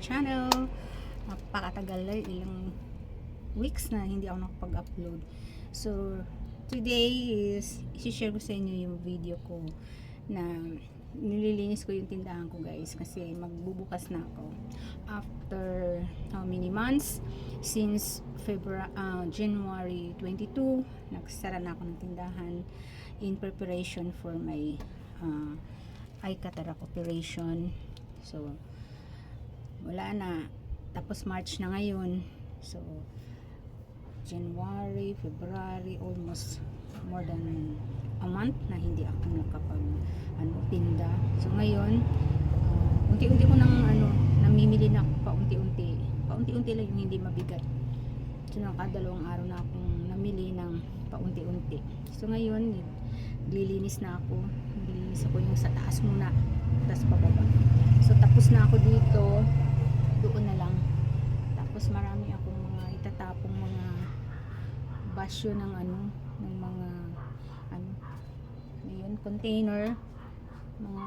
channel. Napakatagal na, ilang weeks na hindi ako nakapag-upload. So, today is i-share ko sa inyo yung video ko na nililinis ko yung tindahan ko, guys, kasi magbubukas na ako after how many months, since January 22 nagsara na ako ng tindahan in preparation for my eye cataract operation. So wala na, tapos March na ngayon, so January, February, almost more than a month na hindi ako nakapag tinda. So ngayon, unti-unti ko nang namimili na ako paunti-unti lang, yung hindi mabigat. So nakadalawang araw na akong namili ng paunti-unti. So ngayon, naglilinis ako yung sa taas muna, tapos pababa. So tapos na ako dito, doon na lang. Tapos marami akong mga itatapong mga basyo ng mga ngayon, container, mga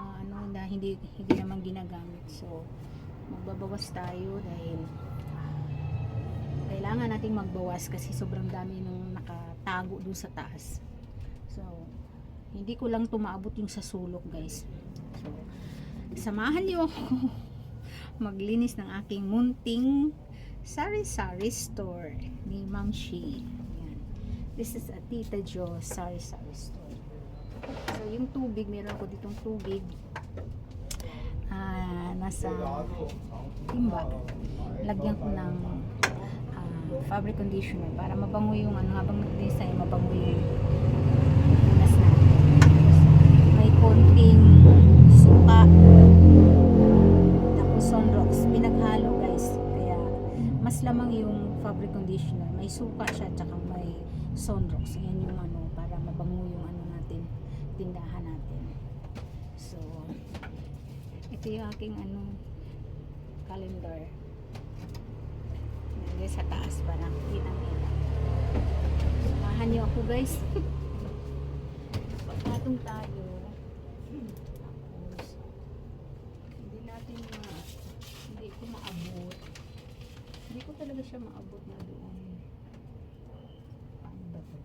na hindi naman ginagamit. So magbabawas tayo dahil kailangan nating magbawas kasi sobrang dami nung nakatago dun sa taas. So hindi ko lang tumaabot yung sa sulok, guys. So samahan niyo ako maglinis ng aking munting sari-sari store ni Ma'am Shi. Ayan. This is a Tita Jo sari-sari store. So yung tubig, meron ko ditong tubig nasa timba. Lagyan ko ng fabric conditioner para mabango yung habang naglinis tayo, mabango yung punas natin. May konting suka, tapos sunrox, pinaghalo, guys, kaya mas lamang yung fabric conditioner. May suka siya, tsaka may sunrox. Yan yung para mabango yung natin, tindahan natin. So ito yung aking calendar. Nilagay sa taas para kita nila. Samahan niyo ako, guys. Patong tayo. Tapos hindi ko maabot. Hindi ko talaga siya maabot na doon. Paano ba to?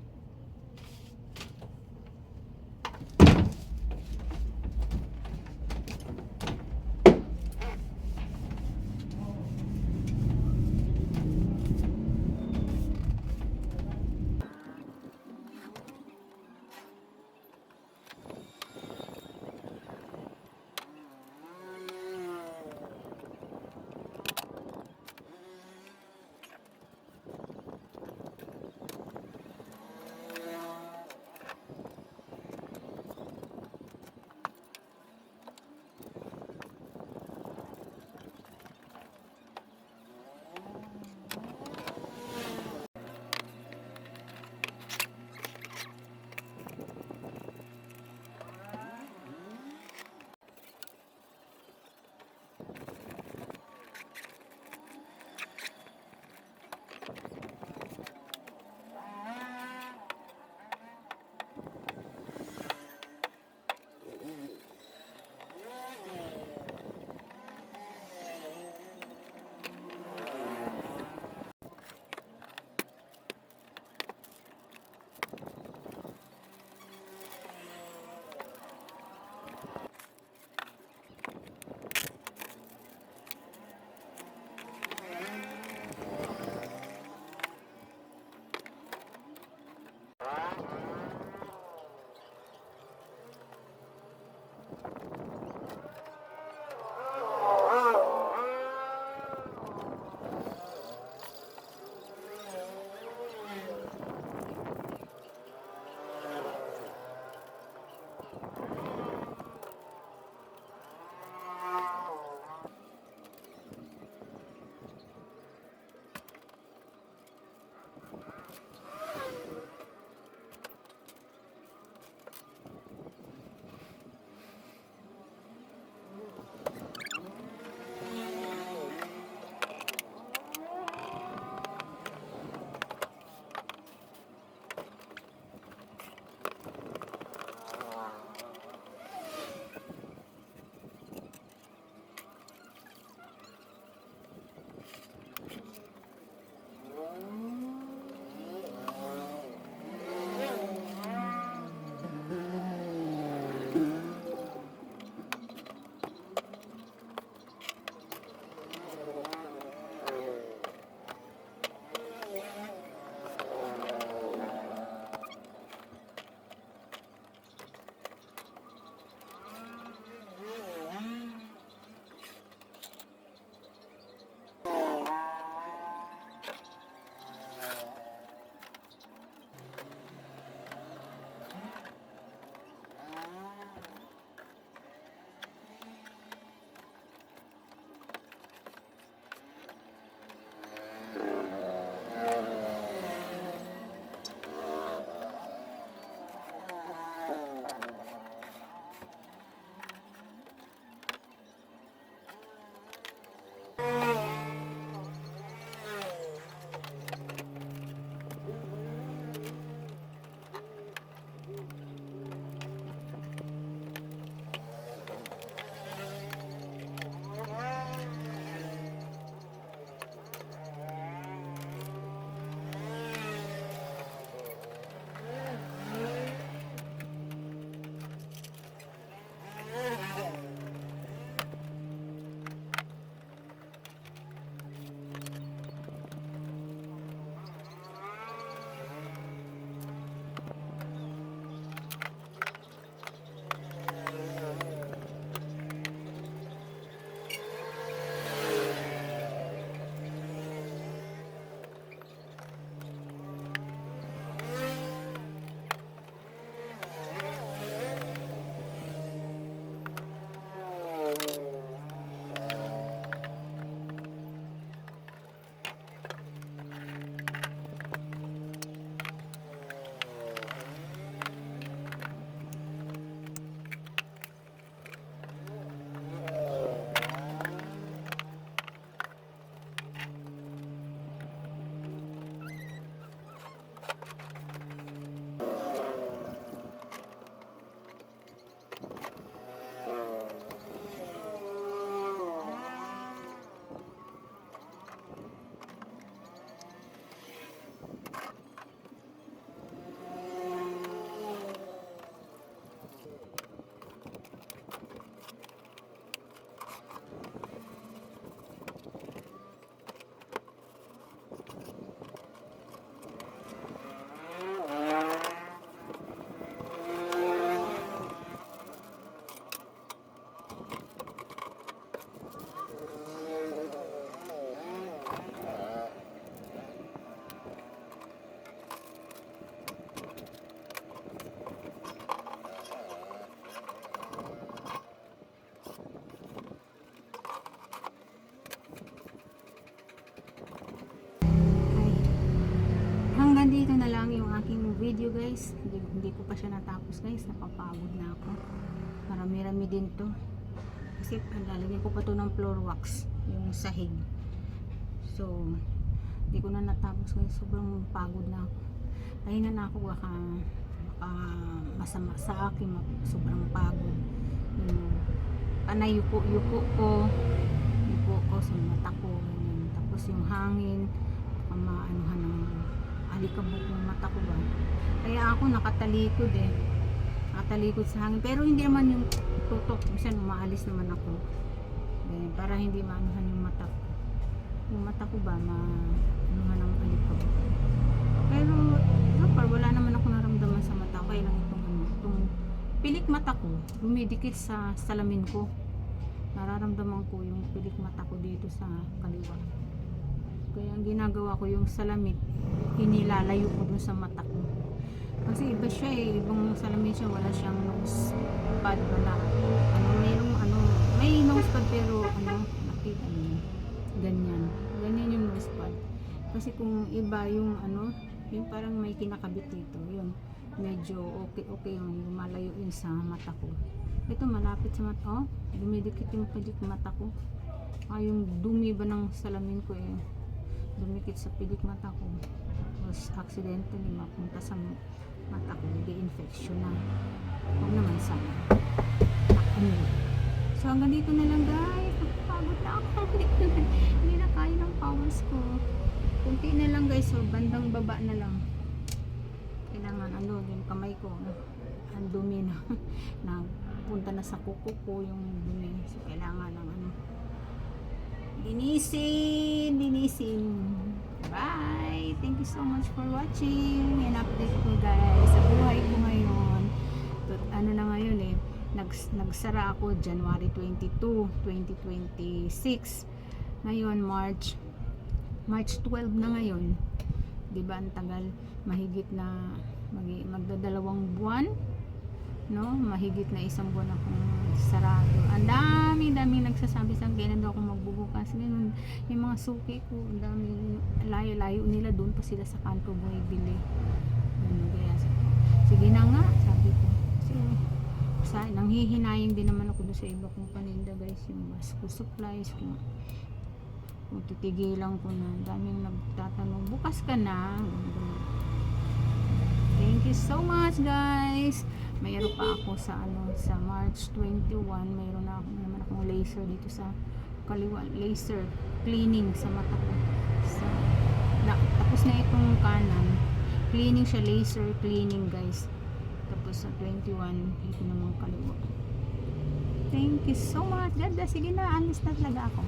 guys. Hindi ko pa siya natapos guys. Napapagod na ako. Marami-rami din to. Kasi lalagyan ko pa to ng floor wax. Yung sahig. So, hindi ko na natapos guys. Sobrang pagod na ako. Pahinga na ako. Baka masama sa akin. Sobrang pagod. Yuko ko sa mata ko. Ganyan. Tapos yung hangin. Maanuhan ng alikabok ng mata ko ba. Kaya ako nakatalikod nakatalikod sa hangin, pero hindi naman yung tutok, minsan umaalis naman ako para hindi maanuhan yung mata ko ba maanuhan ng alikabok. Pero wala naman ako naramdaman sa mata ko. Kaya lang itong pilik mata ko dumidikit sa salamin ko. Nararamdaman ko yung pilik mata ko dito sa kaliwa. Kaya ang ginagawa ko yung salamit, inilalayo ko dun sa mata ko. Kasi iba siya ibang salamin siya, wala siyang nose pad, wala. May nose pad pero nakita niyo. Ganyan yung nose pad. Kasi kung iba yung yung parang may kinakabit dito, yun. Medyo okay yung lumalayo yun sa mata ko. Ito malapit sa mata, dumidikit yung pilik mata ko. Yung dumi ba ng salamin ko dumikit sa pilik mata ko, tapos accidentally mapunta sa mata ko, di-infection na. Huwag naman sana. So hanggang dito na lang guys. Napapagod na ako. Hindi na kaya ng powers ko. Kunti na lang guys. So bandang baba na lang. Kailangan yung kamay ko ang dumi na napunta na sa kuko ko yung dumi. So kailangan ng linisin. Bye! Thank you so much for watching and update ko guys sa buhay ko ngayon. Na ngayon nagsara ako January 22, 2026. Ngayon March 12 na ngayon. Diba ang tagal, mahigit na magdadalawang buwan, no? Mahigit na isang buwan akong sarado. Ang daming nagsasabi sa akin, kailan daw ako magbubukas. Ganun, yung mga suki ko, ang daming layo nila, doon pa sila sa kanto bumibili. Kaya sige na nga, sabi ko. Kasi nanghihinayang din naman ako doon sa iba kong paninda guys, yung school supplies, kung titigilan ko na. Daming nagtatanong, bukas ka na. Thank you so much guys. Mayroon pa ako sa sa March 21, mayroon na naman akong laser dito sa kaliwa, laser cleaning sa mata ko. Tapos na itong kanan, cleaning siya, laser cleaning guys. Tapos sa 21 ito naman kaliwa. Thank you so much. God bless. Sige na, alis na talaga ako.